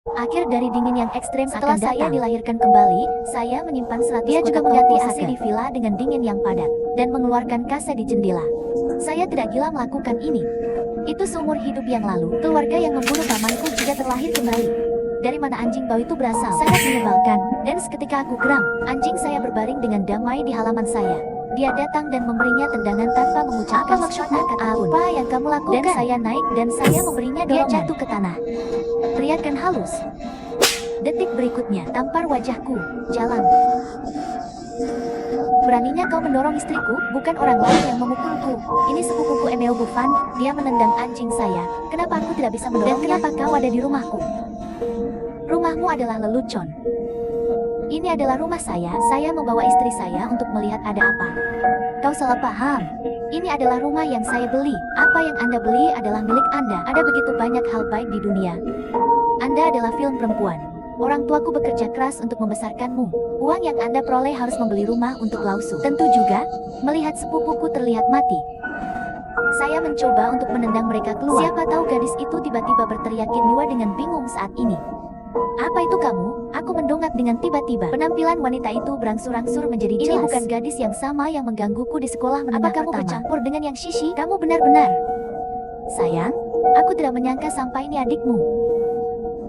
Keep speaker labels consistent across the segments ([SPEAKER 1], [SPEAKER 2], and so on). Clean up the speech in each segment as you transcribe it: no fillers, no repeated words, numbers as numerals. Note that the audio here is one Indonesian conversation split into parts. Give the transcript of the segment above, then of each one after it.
[SPEAKER 1] Akhir dari dingin yang ekstrem
[SPEAKER 2] Setelah
[SPEAKER 1] akan
[SPEAKER 2] saya
[SPEAKER 1] datang. Dilahirkan kembali, saya menyimpan 100
[SPEAKER 2] Dia juga
[SPEAKER 1] kotak
[SPEAKER 2] mengganti
[SPEAKER 1] tofu
[SPEAKER 2] AC
[SPEAKER 1] Osaka di villa dengan dingin yang padat, dan mengeluarkan kaca di jendela. Saya tidak gila melakukan ini. Itu seumur hidup yang lalu, keluarga yang membunuh pamanku juga terlahir kembali. Dari mana anjing bau itu berasal? Sangat menyebalkan, dan seketika aku geram. Anjing saya berbaring dengan damai di halaman saya. Dia datang dan memberinya tendangan tanpa mengucapkan sepatah kata pun. Apa yang kamu lakukan? Dan saya naik dan saya memberinya dorongan. Dia jatuh ke tanah. Teriakan halus. Detik berikutnya, tampar wajahku. Jalan. Beraninya kau mendorong istriku, bukan orang lain yang memukulku. Ini sepupuku Emeo Buffon, dia menendang anjing saya. Kenapa aku tidak bisa mendorongnya? Dan kenapa kau ada di rumahku? Rumahmu adalah lelucon. Ini adalah rumah saya membawa istri saya untuk melihat ada apa. Kau salah paham. Ini adalah rumah yang saya beli. Apa yang Anda beli adalah milik Anda. Ada begitu banyak hal baik di dunia. Anda adalah film perempuan. Orang tuaku bekerja keras untuk membesarkanmu. Uang yang Anda peroleh harus membeli rumah untuk Lausu. Tentu juga, melihat sepupuku terlihat mati. Saya mencoba untuk menendang mereka keluar. Siapa tahu gadis itu tiba-tiba berteriak Kinua dengan bingung saat ini. Apa itu kamu? Aku mendongak dengan tiba-tiba. Penampilan wanita itu berangsur-angsur menjadi jelas. Ini bukan gadis yang sama yang menggangguku di sekolah menengah pertama. Apa kamu bercampur dengan yang Shishi? Kamu benar-benar. Sayang, aku tidak menyangka sampai ini adikmu.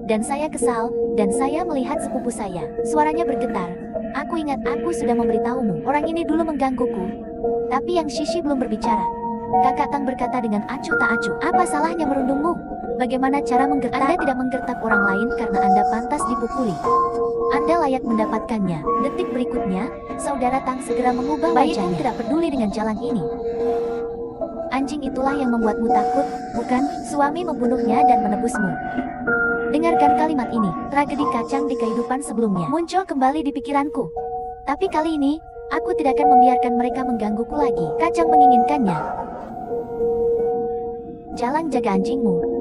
[SPEAKER 1] Dan saya kesal, dan saya melihat sepupu saya. Suaranya bergetar. Aku ingat aku sudah memberitahumu. Orang ini dulu menggangguku. Tapi yang Shishi belum berbicara. Kakak Tang berkata dengan acuh tak acuh. Apa salahnya merundungmu? Bagaimana cara menggertak? Anda tidak menggertak orang lain karena Anda pantas dipukuli. Anda layak mendapatkannya. Detik berikutnya, saudara Tang segera mengubah wajahnya. Bayimu tidak peduli dengan jalan ini. Anjing itulah yang membuatmu takut, bukan? Suami membunuhnya dan menebusmu. Dengarkan kalimat ini, tragedi kacang di kehidupan sebelumnya muncul kembali di pikiranku. Tapi kali ini, aku tidak akan membiarkan mereka menggangguku lagi. Kacang menginginkannya. Jalan jaga anjingmu.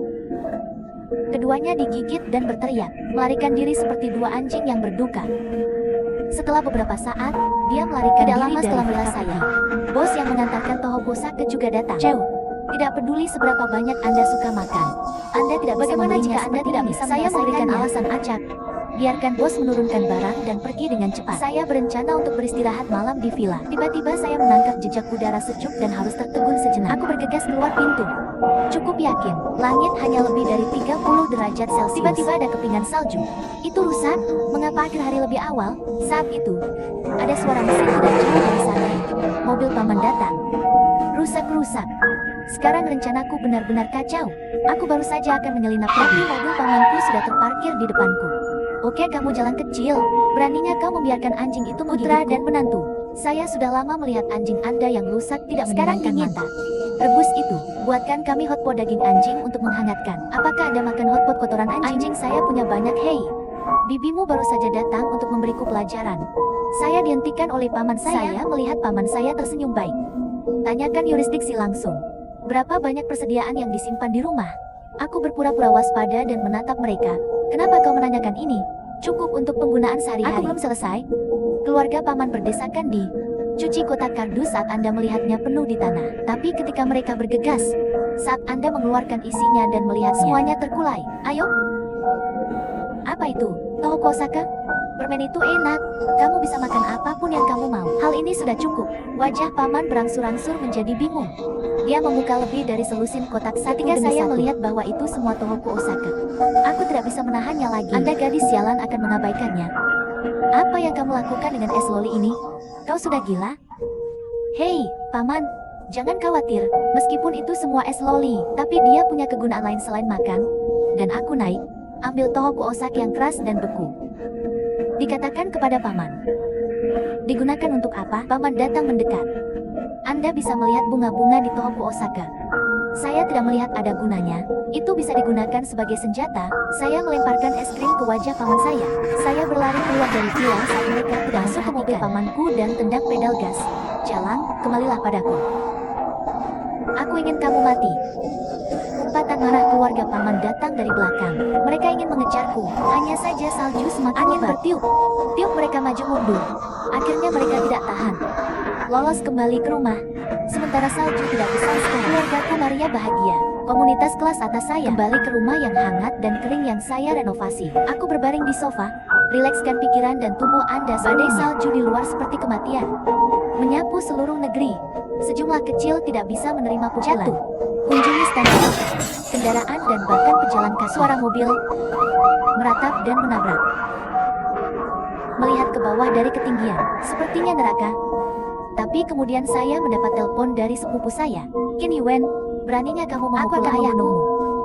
[SPEAKER 1] Keduanya digigit dan berteriak, melarikan diri seperti dua anjing yang berduka. Setelah beberapa saat, dia melarikan diri lama setelah villa saya. Bos yang mengantarkan Tohoku Sake juga datang. Tidak peduli seberapa banyak Anda suka makan. Anda tidak bisa membelinya. Jika Anda tidak bisa, saya memberikan alasan acak. Biarkan bos menurunkan barang dan pergi dengan cepat. Saya berencana untuk beristirahat malam di villa. Tiba-tiba saya menangkap jejak udara sejuk dan harus tertegun sejenak. Aku bergegas keluar pintu. Cukup yakin, langit hanya lebih dari 30 derajat Celcius. Tiba-tiba ada kepingan salju. Itu rusak? Mengapa akhir hari lebih awal? Saat itu, ada suara mesin tidak jauh dari sana. Mobil paman datang. Rusak-rusak. Sekarang rencanaku benar-benar kacau. Aku baru saja akan menyelinap pergi. Mobil pamanku sudah terparkir di depanku. Oke, kamu jalan kecil. Beraninya kau membiarkan anjing itu putra dan menantu. Saya sudah lama melihat anjing Anda yang rusak tidak menyenangkan mata. Rebus itu. Buatkan kami hotpot daging anjing untuk menghangatkan. Apakah Anda makan hotpot kotoran anjing? Anjing saya punya banyak. Hei, bibimu baru saja datang untuk memberiku pelajaran. Saya dihentikan oleh paman saya. Saya melihat paman saya tersenyum baik. Tanyakan yurisdiksi langsung. Berapa banyak persediaan yang disimpan di rumah? Aku berpura-pura waspada dan menatap mereka. Kenapa kau menanyakan ini? Cukup untuk penggunaan sehari-hari. Aku belum selesai. Keluarga paman berdesakan di cuci kotak kardus saat Anda melihatnya penuh di tanah. Tapi ketika mereka bergegas, saat Anda mengeluarkan isinya dan melihat semuanya terkulai. Ayo. Apa itu? Tohoku Osaka? Permen itu enak. Kamu bisa makan apapun yang kamu mau. Hal ini sudah cukup. Wajah paman berangsur-angsur menjadi bingung. Dia membuka lebih dari selusin kotak ketika saya melihat bahwa itu semua Tohoku Osaka. Aku tidak bisa menahannya lagi. Anda gadis sialan akan mengabaikannya. Apa yang kamu lakukan dengan es loli ini? Kau sudah gila? Hei, paman. Jangan khawatir, meskipun itu semua es loli, tapi dia punya kegunaan lain selain makan. Dan aku naik, ambil Tohoku Osaka yang keras dan beku. Dikatakan kepada paman. Digunakan untuk apa? Paman datang mendekat. Anda bisa melihat bunga-bunga di Tohoku Osaka. Saya tidak melihat ada gunanya. Itu bisa digunakan sebagai senjata. Saya melemparkan es krim ke wajah paman saya. Saya berlari keluar dari villa saat mereka tidak masuk ke mobil pamanku dan tendang pedal gas. Jalan, kembalilah padaku. Aku ingin kamu mati. Umpatan marah keluarga paman datang dari belakang. Mereka ingin mengejarku. Hanya saja salju semakin angin bertiup. Tiup mereka maju mundur. Akhirnya mereka tidak tahan. Lolos kembali ke rumah. Sementara salju tidak besar sekali. Keluargaku Maria bahagia. Komunitas kelas atas saya kembali ke rumah yang hangat dan kering yang saya renovasi. Aku berbaring di sofa, rilekskan pikiran dan tubuh Anda. Badai salju di luar seperti kematian menyapu seluruh negeri. Sejumlah kecil tidak bisa menerima pukulan. Kunjungi stasiun, kendaraan dan bahkan pejalan kaki. Suara mobil meratap dan menabrak. Melihat ke bawah dari ketinggian, sepertinya neraka. Tapi kemudian saya mendapat telepon dari sepupu saya. Qin Yuan, beraninya kamu memukul ayahmu?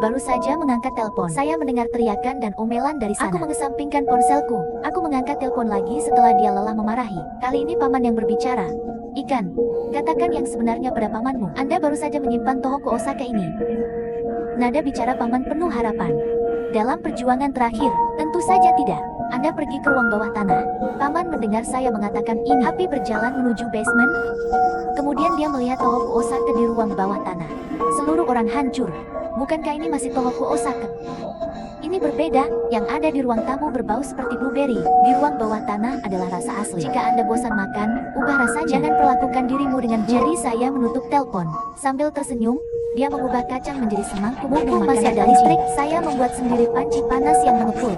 [SPEAKER 1] Baru saja mengangkat telepon, saya mendengar teriakan dan omelan dari sana. Aku mengesampingkan ponselku. Aku mengangkat telepon lagi setelah dia lelah memarahi. Kali ini paman yang berbicara. Ikan, katakan yang sebenarnya pada pamanmu. Anda baru saja menyimpan Tohoku Osaka ini. Nada bicara paman penuh harapan. Dalam perjuangan terakhir, tentu saja tidak. Anda pergi ke ruang bawah tanah. Paman mendengar saya mengatakan ini. Api berjalan menuju basement. Kemudian dia melihat Tohoku Osaka di ruang bawah tanah. Seluruh orang hancur. Bukankah ini masih Tohoku Osaka? Ini berbeda, yang ada di ruang tamu berbau seperti blueberry. Di ruang bawah tanah adalah rasa asli. Jika Anda bosan makan, ubah rasanya. Jangan perlakukan dirimu dengan jadi. Saya menutup telepon. Sambil tersenyum, dia mengubah kacang menjadi semangkuk. Mumpung masih ada listrik, saya membuat sendiri panci panas yang mengepul.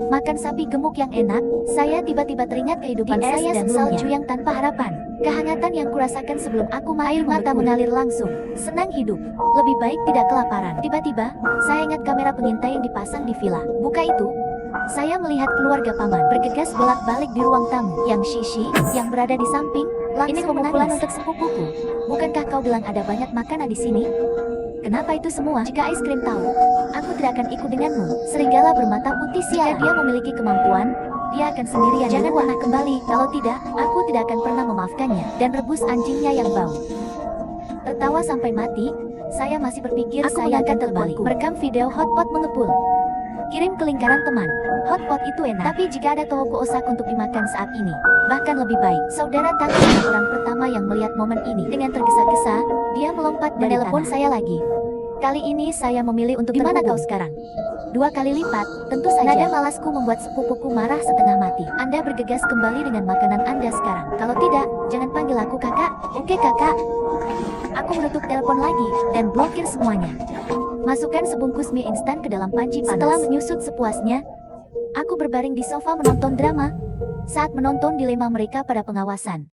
[SPEAKER 1] Makan sapi gemuk yang enak, saya tiba-tiba teringat kehidupan saya dan salju yang tanpa harapan. Kehangatan yang kurasakan sebelum aku air mata mengalir langsung. Senang hidup, lebih baik tidak kelaparan. Tiba-tiba, saya ingat kamera pengintai yang dipasang di villa. Buka itu, saya melihat keluarga paman bergegas bolak-balik di ruang tamu. Yang Shishi, yang berada di samping, ini pemukulan untuk sepupuku. Bukankah kau bilang ada banyak makanan di sini? Kenapa itu semua? Jika es krim tahu, aku tidak akan ikut denganmu. Serigala bermata putih jika dia memiliki kemampuan, dia akan sendirian. Jangan pernah kembali, kalau tidak, aku tidak akan pernah memaafkannya. Dan rebus anjingnya yang bau. Tertawa sampai mati, saya masih berpikir aku saya akan terbalik. Merekam video hotpot mengepul. Kirim ke lingkaran teman. Hotpot itu enak, tapi jika ada Tohoku Osaka untuk dimakan saat ini, bahkan lebih baik. Saudara Tang adalah orang pertama yang melihat momen ini. Dengan tergesa-gesa, dia melompat dan telepon saya lagi. Kali ini saya memilih untuk dimana kau sekarang? 2 kali lipat, tentu saja. Nada malasku membuat sepupuku marah setengah mati. Anda bergegas kembali dengan makanan Anda sekarang. Kalau tidak, jangan panggil aku kakak. Oke kakak. Aku menutup telepon lagi, dan blokir semuanya. Masukkan sebungkus mie instan ke dalam panci panas. Setelah menyusut sepuasnya, aku berbaring di sofa menonton drama. Saat menonton dilema mereka pada pengawasan.